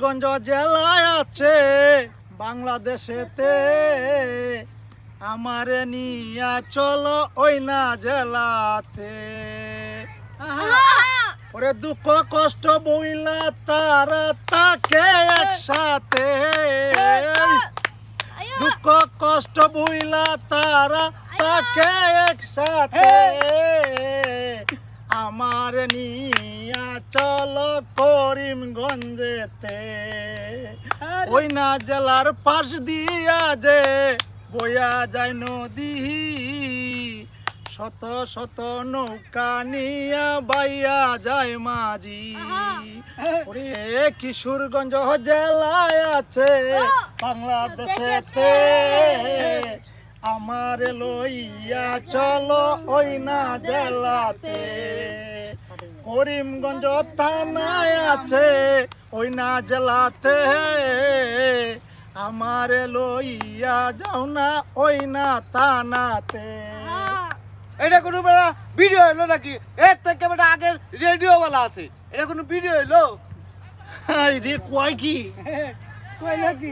গঞ্জ জেলায় আছে বাংলাদেশেতে, আমারে নিয়া চলো ওই না জেলাতে। ওরে দুঃখ কষ্ট বইলা তারা তাকে একসাথে, দুঃখ কষ্ট বইলা তারা তাকে একসাথে, আমার নিয়া চলো করিমগঞ্জেতে। ওই না জেলার পাশ দিয়া যে বয়া যায় নদী, শত শত নৌকা নিয়া বাইয়া যায় মাঝি। ওরে কিশোরগঞ্জ জেলায় আছে বাংলাদেশেতে, আমার লইয়া চলো ওই না জেলাতে। করিমগঞ্জ থানায় আছে ওই না জেলাতে, আমার লইয়া যাও না ওই না থানাতে। এটা কোনো বেড়া ভিডিও হইলো নাকি? এর থেকে বেটা আগের রেডিও वाला আছে, এটা কোনো ভিডিও হইলো? রে কয় কি কই নাকি?